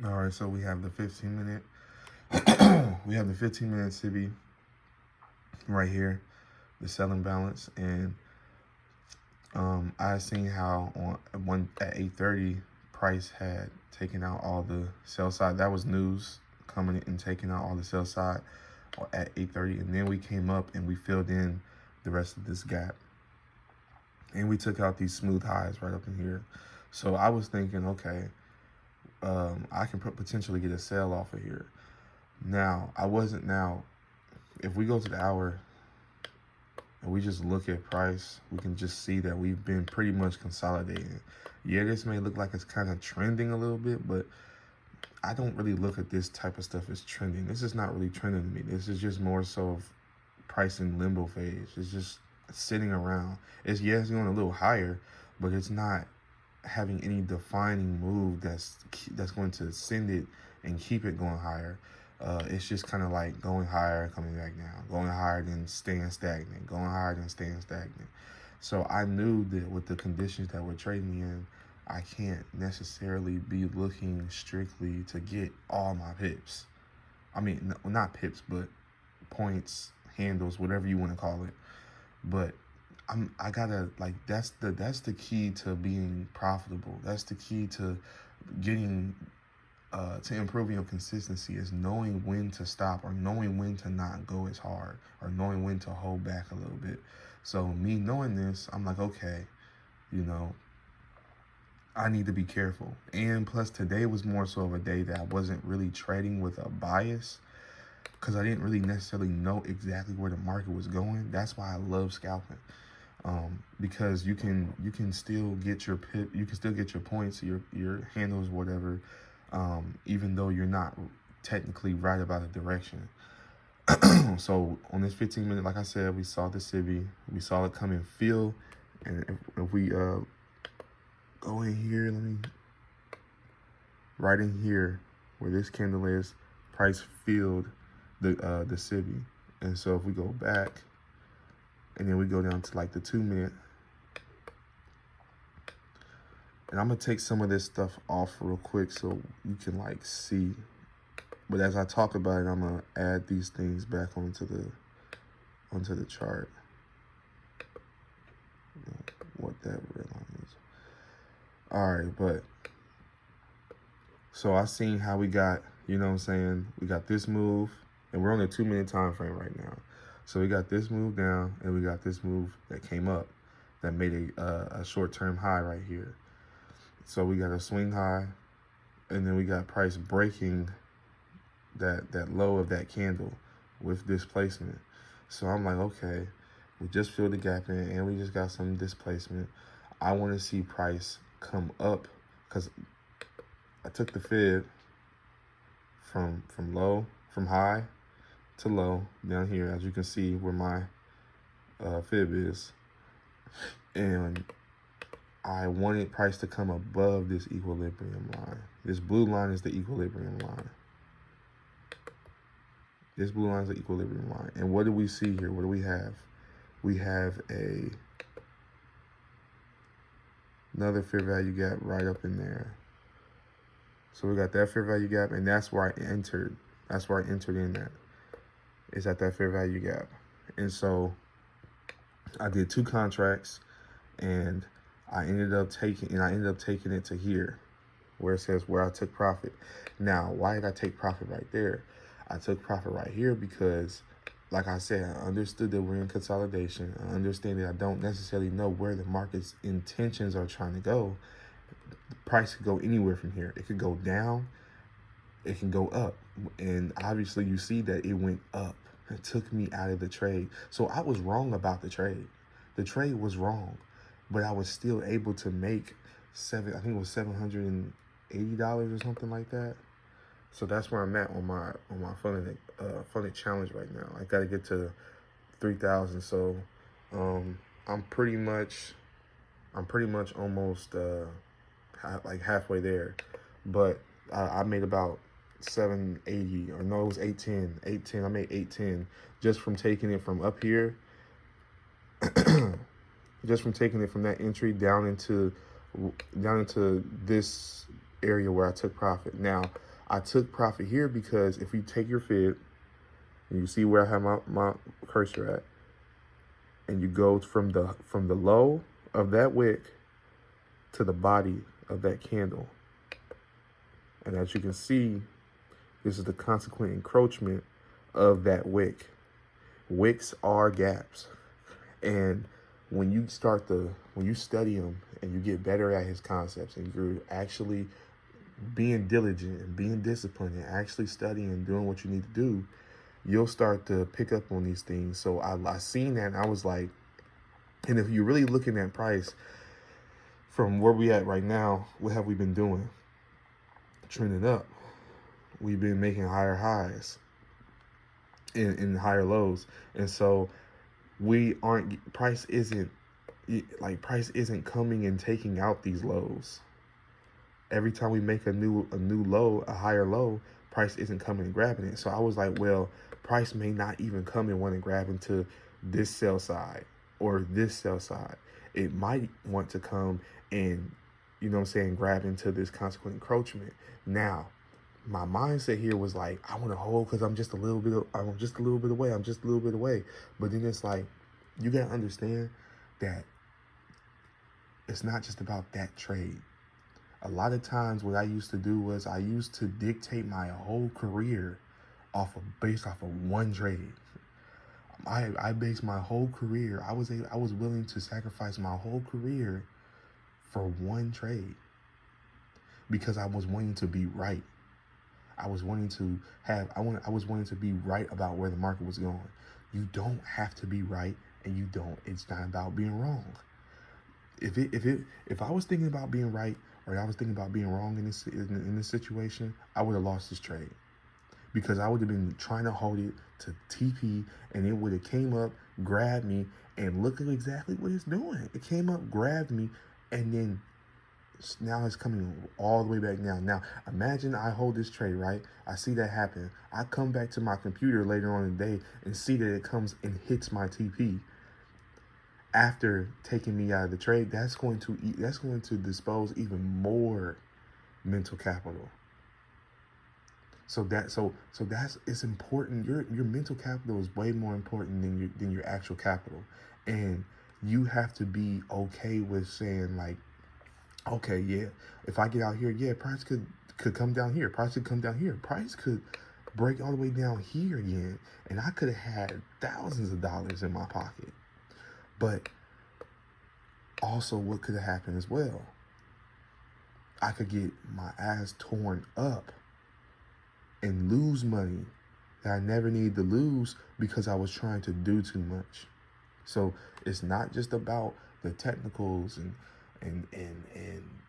All right, so we have the 15-minute. We have the 15-minute CB right here, the selling balance, and I seen how at 8:30, price had taken out all the sell side. That was news coming and taking out all the sell side at 8:30, and then we came up and we filled in the rest of this gap, and we took out these smooth highs right up in here. So I was thinking, okay, I can potentially get a sell off of here. Now I wasn't. Now, if we go to the hour and we just look at price, we can just see that we've been pretty much consolidating. Yeah, this may look like it's kind of trending a little bit, but I don't really look at this type of stuff as trending. This is not really trending to me. This is just more so of pricing limbo phase. It's just sitting around. It's going a little higher, but it's not having any defining move that's going to send it and keep it going higher. It's just kind of like going higher, coming back down, going higher, then staying stagnant, going higher, then staying stagnant. So I knew that with the conditions that we're trading in, I can't necessarily be looking strictly to get all my pips. I mean, not pips, but points, handles, whatever you want to call it. But I gotta, like, that's the key to being profitable. That's the key to getting to improving your consistency, is knowing when to stop, or knowing when to not go as hard, or knowing when to hold back a little bit. So me knowing this, I'm like, okay, you know, I need to be careful. And plus today was more so of a day that I wasn't really trading with a bias, because I didn't really necessarily know exactly where the market was going. That's why I love scalping. Because you can still get your pip, you can still get your points, your handles, whatever, even though you're not technically right about the direction. So on this 15-minute, like I said, we saw the Civi, we saw it come and fill, and if we go in here, right in here where this candle is, price filled the Civi, and so if we go back, and then we go down to like the 2-minute. And I'm gonna take some of this stuff off real quick so you can like see. But as I talk about it, I'm gonna add these things back onto the chart. What that red line is. All right, but so I seen how we got, you know what I'm saying? We got this move, and we're on a 2-minute time frame right now. So we got this move down, and we got this move that came up that made a short-term high right here. So we got a swing high, and then we got price breaking that low of that candle with displacement. So I'm like, okay, we just filled the gap in, and we just got some displacement. I want to see price come up, because I took the fib from high to low down here, as you can see where my fib is, and I wanted price to come above this equilibrium line. This blue line is the equilibrium line. This blue line is the equilibrium line. And what do we see here? What do we have? We have another fair value gap right up in there. So we got that fair value gap, and that's where I entered. That's where I entered in at. Is at that fair value gap. And so I did 2 contracts, and I ended up taking it to here, where it says where I took profit. Now, why did I take profit right there? I took profit right here because, like I said, I understood that we're in consolidation. I understand that I don't necessarily know where the market's intentions are trying to go. The price could go anywhere from here. It could go down, it can go up. And obviously you see that it went up. It took me out of the trade. So I was wrong about the trade. The trade was wrong, but I was still able to make I think it was $780 or something like that. So that's where I'm at on my funded challenge right now. I got to get to 3,000. So I'm pretty much almost like halfway there. But I made about 780, or no, it was 810. I made 810 just from taking it from up here. Just from taking it from that entry down into this area where I took profit. Now, I took profit here because if you take your fib and you see where I have my cursor at, and you go from the low of that wick to the body of that candle. And as you can see, this is the consequent encroachment of that wick. Wicks are gaps. And when you study them and you get better at his concepts and you're actually being diligent and being disciplined and actually studying and doing what you need to do, you'll start to pick up on these things. So I seen that and I was like, and if you're really looking at price from where we at right now, what have we been doing? Trending up. We've been making higher highs and higher lows. And so price isn't coming and taking out these lows. Every time we make a new low, a higher low, price isn't coming and grabbing it. So I was like, well, price may not even come and want to grab into this sell side or this sell side. It might want to come and, you know what I'm saying, grab into this consequent encroachment. Now, my mindset here was like, I want to hold because I'm just a little bit away. But then it's like, you got to understand that it's not just about that trade. A lot of times what I used to do was I used to dictate my whole career based off of one trade. I based my whole career. I was willing to sacrifice my whole career for one trade because I was wanting to be right. I was wanting to be right about where the market was going. You don't have to be right, and it's not about being wrong. If I was thinking about being right or I was thinking about being wrong in this situation, I would have lost this trade because I would have been trying to hold it to TP and it would have came up, grabbed me, and look at exactly what it's doing. It came up, grabbed me, and then now it's coming all the way back down. Now, imagine I hold this trade, right? I see that happen. I come back to my computer later on in the day and see that it comes and hits my TP. After taking me out of the trade, that's going to dispose even more mental capital. So it's important. Your mental capital is way more important than your actual capital, and you have to be okay with saying like, okay, yeah, if I get out here, yeah, price could come down here. Price could come down here. Price could break all the way down here again, and I could have had thousands of dollars in my pocket. But also, what could have happened as well? I could get my ass torn up and lose money that I never needed to lose because I was trying to do too much. So it's not just about the technicals and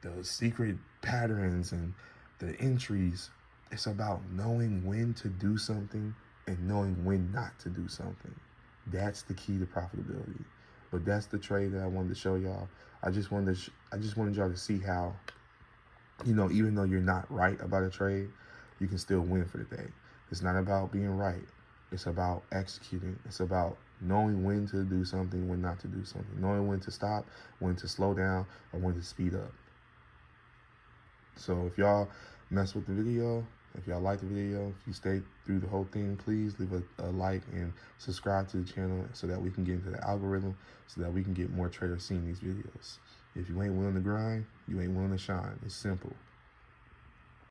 the secret patterns and the entries. It's about knowing when to do something and knowing when not to do something. That's the key to profitability. But that's the trade that I wanted to show y'all. I just wanted y'all to see how, even though you're not right about a trade, you can still win for the day. It's not about being right. It's about executing. It's about knowing when to do something, when not to do something. Knowing when to stop, when to slow down, or when to speed up. So if y'all mess with the video, if y'all like the video, if you stay through the whole thing, please leave a like and subscribe to the channel so that we can get into the algorithm, so that we can get more traders seeing these videos. If you ain't willing to grind, you ain't willing to shine. It's simple.